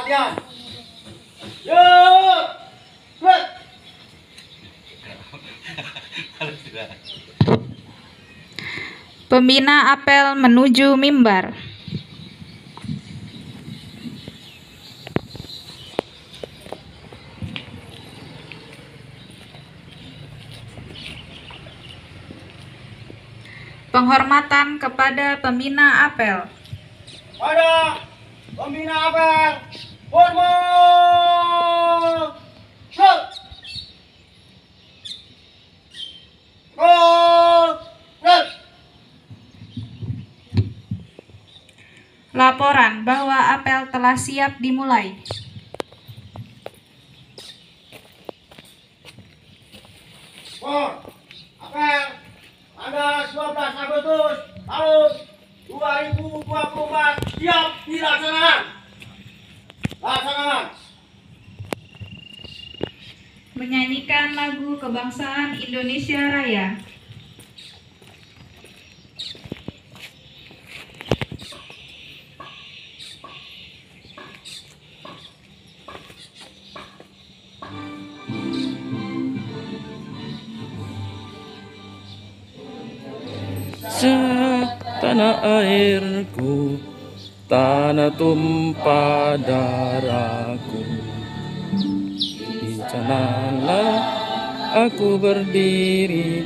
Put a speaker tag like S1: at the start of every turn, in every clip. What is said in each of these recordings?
S1: latihan. Yuk, good.
S2: Pembina apel menuju mimbar. Penghormatan kepada pembina apel.
S1: Pada pembina apel, hormat. Good. Good.
S2: Laporan bahwa apel telah siap dimulai.
S1: Apel tanggal 12 Agustus tahun 2024 siap dilaksanakan. Laksanakan.
S2: Menyanyikan lagu kebangsaan Indonesia Raya.
S3: Tanah airku, tanah tumpah darahku. Di sanalah aku berdiri,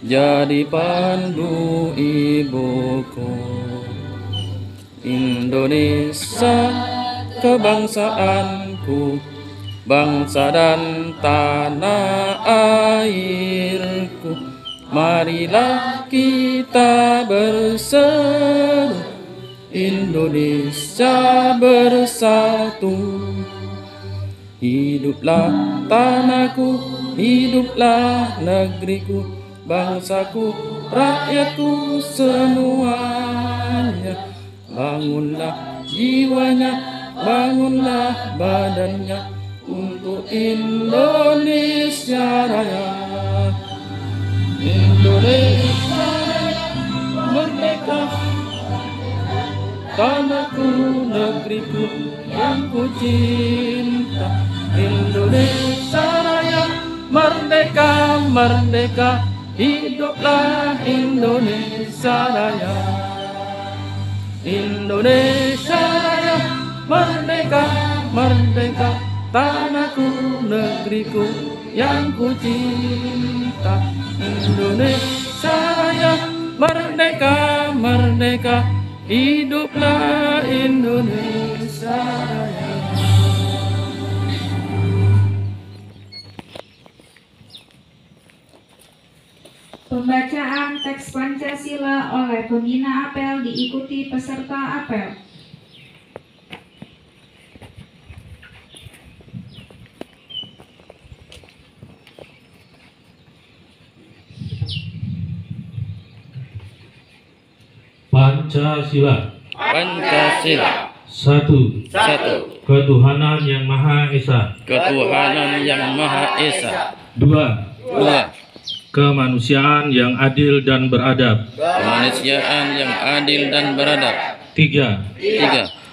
S3: jadi pandu ibuku. Indonesia kebangsaanku, bangsa dan tanah airku. Marilah kita berseru, Indonesia bersatu. Hiduplah tanahku, hiduplah negeriku, bangsaku, rakyatku semuanya. Bangunlah jiwanya, bangunlah badannya untuk Indonesia Raya. Indonesia merdeka, tanahku, negeriku yang ku cinta. Indonesia Raya merdeka, merdeka, hiduplah Indonesia Raya. Indonesia Raya merdeka, merdeka, tanahku, negeriku yang ku cinta. Indonesia Raya merdeka, merdeka, hiduplah Indonesia Raya.
S2: Pembacaan teks Pancasila oleh pembina apel diikuti peserta apel.
S4: Pancasila.
S3: Pancasila.
S4: Satu. Ketuhanan yang Maha Esa.
S3: Ketuhanan yang Maha Esa.
S4: Dua.
S3: Kemanusiaan yang adil dan beradab.
S5: Kemanusiaan yang adil dan beradab.
S4: Tiga.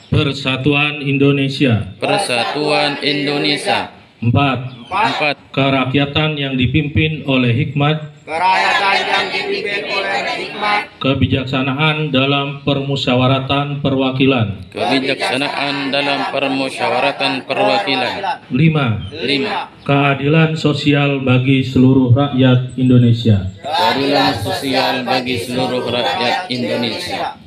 S3: Persatuan Indonesia.
S5: Persatuan Indonesia.
S4: Empat. Kerakyatan yang dipimpin oleh hikmat,
S1: Kerakyatan yang dipimpin oleh hikmat,
S4: kebijaksanaan dalam permusyawaratan perwakilan.
S5: Kebijaksanaan dalam permusyawaratan perwakilan.
S4: Lima. Keadilan sosial bagi seluruh rakyat Indonesia.
S5: Keadilan sosial bagi seluruh rakyat Indonesia.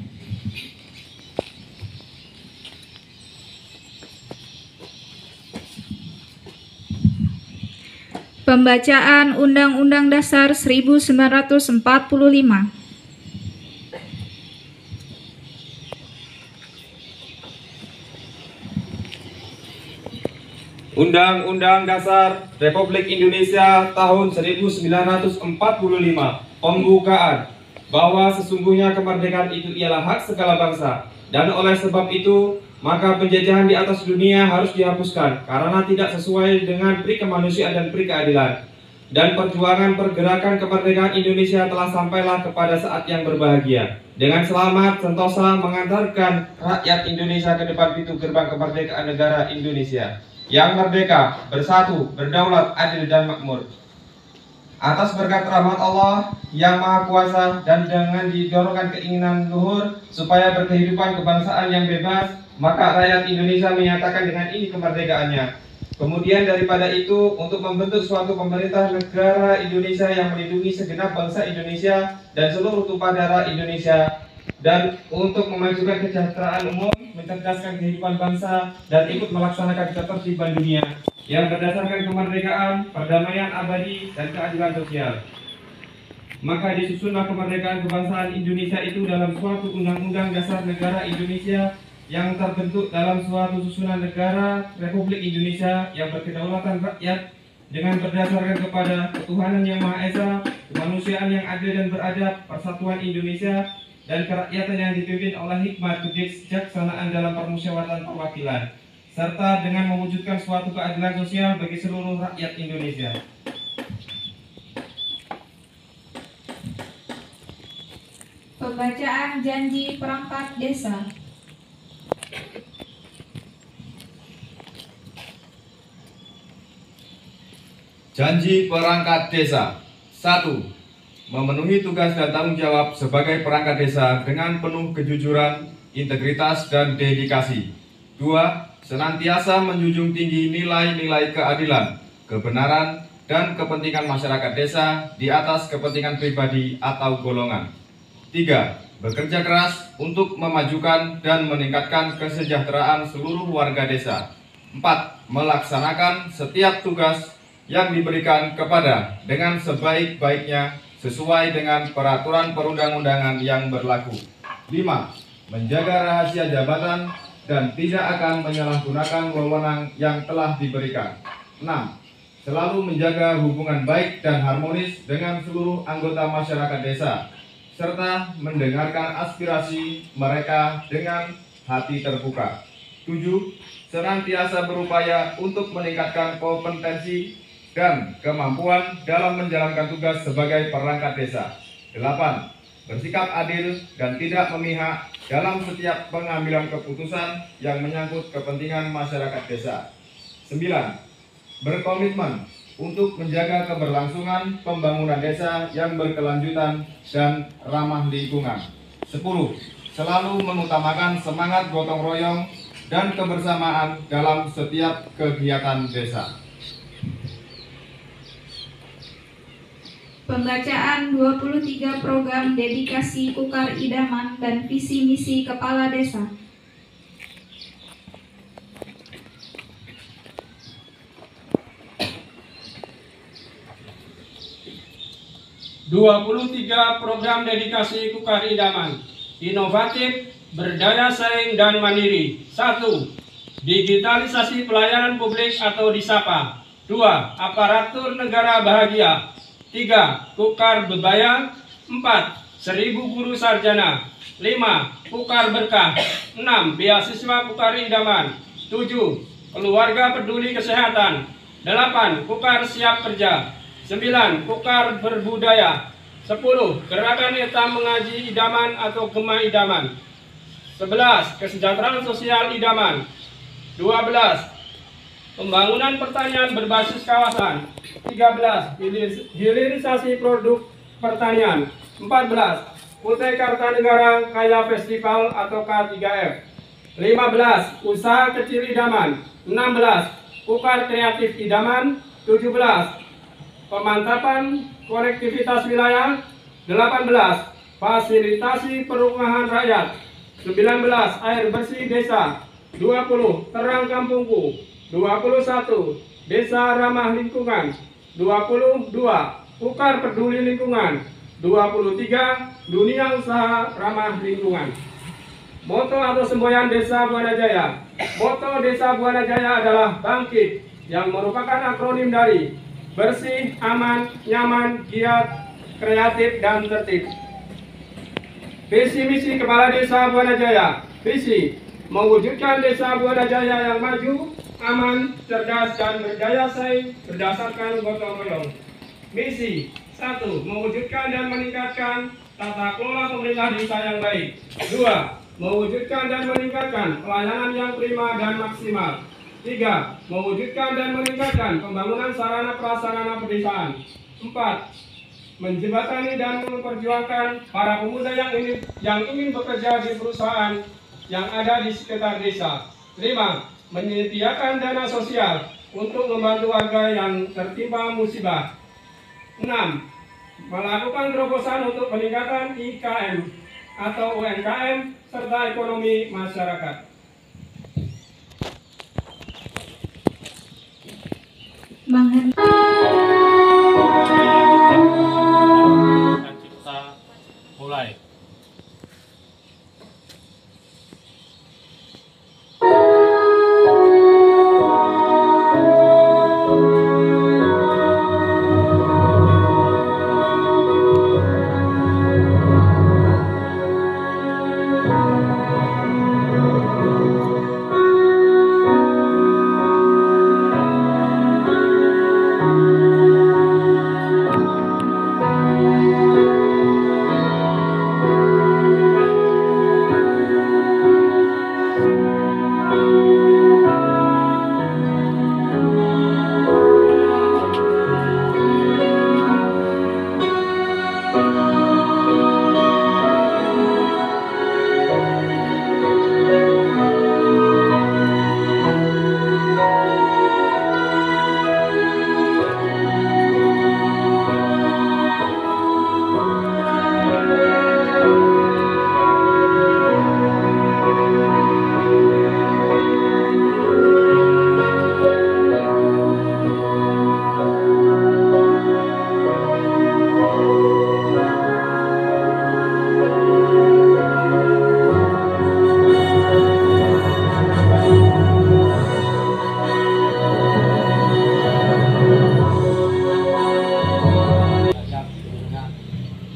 S2: Pembacaan Undang-Undang Dasar 1945.
S6: Undang-Undang Dasar Republik Indonesia tahun 1945. Pembukaan bahwa sesungguhnya kemerdekaan itu ialah hak segala bangsa, dan oleh sebab itu maka penjajahan di atas dunia harus dihapuskan karena tidak sesuai dengan pri kemanusiaan dan pri keadilan. dan perjuangan pergerakan kemerdekaan Indonesia telah sampailah kepada saat yang berbahagia. Dengan selamat, sentosa mengantarkan rakyat Indonesia ke depan pintu gerbang kemerdekaan negara Indonesia yang merdeka, bersatu, berdaulat, adil, dan makmur. Atas berkat rahmat Allah yang Maha Kuasa dan dengan didorongkan keinginan luhur supaya berkehidupan kebangsaan yang bebas, maka rakyat Indonesia menyatakan dengan ini kemerdekaannya. Kemudian daripada itu, untuk membentuk suatu pemerintah negara Indonesia yang melindungi segenap bangsa Indonesia dan seluruh tumpah darah Indonesia, dan untuk memajukan kesejahteraan umum, mencerdaskan kehidupan bangsa, dan ikut melaksanakan ketertiban dunia yang berdasarkan kemerdekaan, perdamaian abadi, dan keadilan sosial. Maka disusunlah kemerdekaan kebangsaan Indonesia itu dalam suatu undang-undang dasar negara Indonesia yang terbentuk dalam suatu susunan negara Republik Indonesia yang berkedaulatan rakyat dengan berdasarkan kepada ketuhanan yang Maha Esa, kemanusiaan yang adil dan beradab, persatuan Indonesia, dan kerakyatan yang dipimpin oleh hikmat kebijaksanaan dalam permusyawaratan perwakilan, serta dengan mewujudkan suatu keadilan sosial bagi seluruh rakyat Indonesia.
S2: Pembacaan janji perangkat desa.
S6: Janji perangkat desa. 1. Memenuhi tugas dan tanggung jawab sebagai perangkat desa dengan penuh kejujuran, integritas, dan dedikasi. 2. Senantiasa menjunjung tinggi nilai-nilai keadilan, kebenaran, dan kepentingan masyarakat desa di atas kepentingan pribadi atau golongan. 3. Bekerja keras untuk memajukan dan meningkatkan kesejahteraan seluruh warga desa. 4. Melaksanakan setiap tugas yang diberikan kepada dengan sebaik-baiknya sesuai dengan peraturan perundang-undangan yang berlaku. 5. Menjaga rahasia jabatan dan tidak akan menyalahgunakan wewenang yang telah diberikan. 6. Selalu menjaga hubungan baik dan harmonis dengan seluruh anggota masyarakat desa, serta mendengarkan aspirasi mereka dengan hati terbuka. 7. Senantiasa berupaya untuk meningkatkan kompetensi dan kemampuan dalam menjalankan tugas sebagai perangkat desa. 8. Bersikap adil dan tidak memihak dalam setiap pengambilan keputusan yang menyangkut kepentingan masyarakat desa. 9. Berkomitmen untuk menjaga keberlangsungan pembangunan desa yang berkelanjutan dan ramah lingkungan. 10. Selalu mengutamakan semangat gotong royong dan kebersamaan dalam setiap kegiatan desa.
S2: Pembacaan 23 program dedikasi Kukar Idaman dan visi misi kepala desa.
S7: Program dedikasi Kukar Idaman, inovatif, berdaya saing dan mandiri. 1. Digitalisasi pelayanan publik atau disapa. 2. Aparatur negara bahagia. 3. Kukar bebaya. 4. 1000 guru sarjana. 5. Kukar berkah. 6. Beasiswa Kukar Idaman. 7. Keluarga peduli kesehatan. 8. Kukar siap kerja. 9. Kukar berbudaya. 10. Gerakan Etam Mengaji Idaman atau Gema Idaman. 11. Kesejahteraan sosial Idaman. 12. Pembangunan pertanian berbasis kawasan. 13. Hilirisasi produk pertanian. 14. Kutai Kartanegara Kaya Festival atau K3F. 15. Usaha kecil Idaman. 16. Kukar kreatif Idaman. 17. Pemantapan konektivitas wilayah. 18. Fasilitasi perumahan rakyat. 19. Air bersih desa. 20. Terang kampungku. 21. Desa ramah lingkungan. 22. Kukar peduli lingkungan. 23. Dunia usaha ramah lingkungan. Moto atau semboyan Desa Buana Jaya. Moto Desa Buana Jaya adalah bangkit, yang merupakan akronim dari bersih, aman, nyaman, giat, kreatif, dan tertib. Visi misi Kepala Desa Buana Jaya. Visi: mewujudkan Desa Buana Jaya yang maju, aman, cerdas, dan berdaya saing berdasarkan gotong royong. Misi 1. Mewujudkan dan meningkatkan tata kelola pemerintah desa yang baik. 2. Mewujudkan dan meningkatkan pelayanan yang prima dan maksimal. 3. Mewujudkan dan meningkatkan pembangunan sarana prasarana pedesaan. 4. Menjembatani dan memperjuangkan para pemuda yang ingin bekerja di perusahaan yang ada di sekitar desa. 5. Menyediakan dana sosial untuk membantu warga yang tertimpa musibah. 6. Melakukan terobosan untuk peningkatan IKM atau UMKM serta ekonomi masyarakat.
S2: Bang Hen.
S4: Cipta mulai.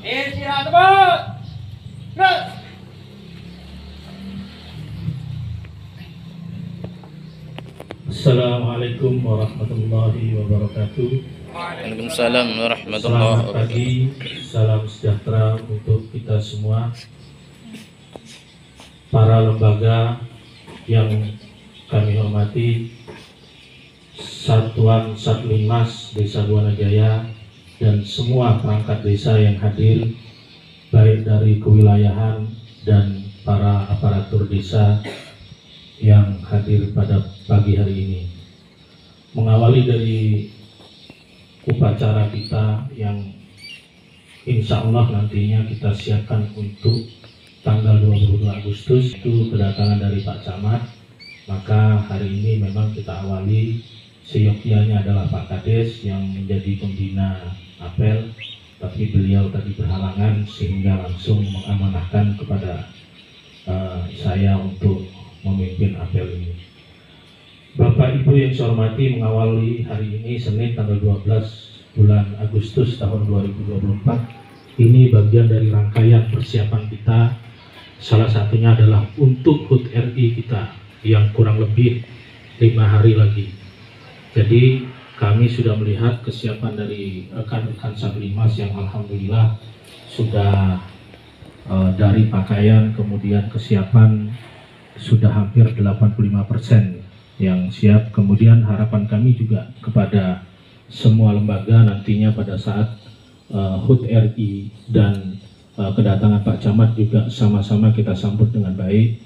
S1: Istirahat tepat. Terus.
S4: Assalamualaikum warahmatullahi wabarakatuh.
S5: Waalaikumsalam warahmatullahi
S4: Selamat pagi, salam sejahtera untuk kita semua. Para lembaga yang kami hormati, Satuan Satlinmas Desa Buanajaya dan semua perangkat desa yang hadir, baik dari kewilayahan dan para aparatur desa yang hadir pada pagi hari ini. Mengawali dari upacara kita yang insya Allah nantinya kita siapkan untuk tanggal 22 Agustus itu kedatangan dari Pak Camat, maka hari ini memang kita awali seyogyanya adalah Pak Kades yang menjadi pembina apel, tapi beliau tadi berhalangan sehingga langsung mengamanahkan kepada saya untuk memimpin apel ini. Bapak Ibu yang saya hormati, mengawali hari ini Senin tanggal 12 bulan Agustus tahun 2024 ini bagian dari rangkaian persiapan kita. Salah satunya adalah untuk HUT RI kita yang kurang lebih 5 hari lagi. Jadi kami sudah melihat kesiapan dari rekan-rekan Satlinmas yang alhamdulillah sudah dari pakaian kemudian kesiapan sudah hampir 85% yang siap. Kemudian harapan kami juga kepada semua lembaga nantinya pada saat HUT RI dan kedatangan Pak Camat juga sama-sama kita sambut dengan baik,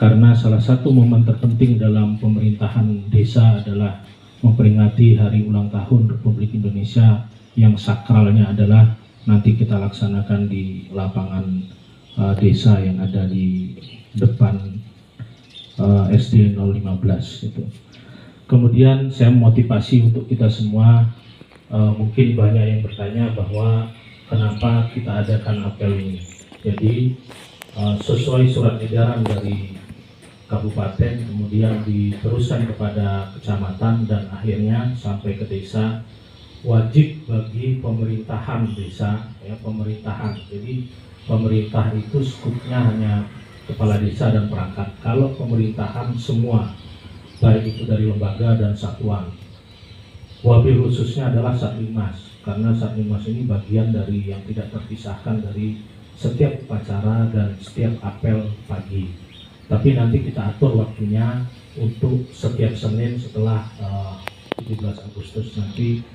S4: karena salah satu momen terpenting dalam pemerintahan desa adalah memperingati hari ulang tahun Republik Indonesia yang sakralnya adalah nanti kita laksanakan di lapangan desa yang ada di depan SD 015 itu. Kemudian saya motivasi untuk kita semua, mungkin banyak yang bertanya bahwa kenapa kita adakan apel ini. Jadi sesuai surat edaran dari kabupaten, kemudian diteruskan kepada kecamatan dan akhirnya sampai ke desa, wajib bagi pemerintahan desa, ya pemerintahan. Jadi pemerintah itu skupnya hanya kepala desa dan perangkat. Kalau pemerintahan semua, baik itu dari lembaga dan satuan, wabil khususnya adalah Satlinmas. karena Satminmas ini bagian dari yang tidak terpisahkan dari setiap upacara dan setiap apel pagi. Tapi nanti kita atur waktunya untuk setiap Senin setelah 17 Agustus nanti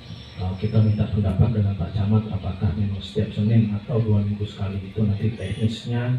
S4: kita minta pendapat dengan Pak Camat apakah memang setiap Senin atau 2 minggu sekali, itu nanti teknisnya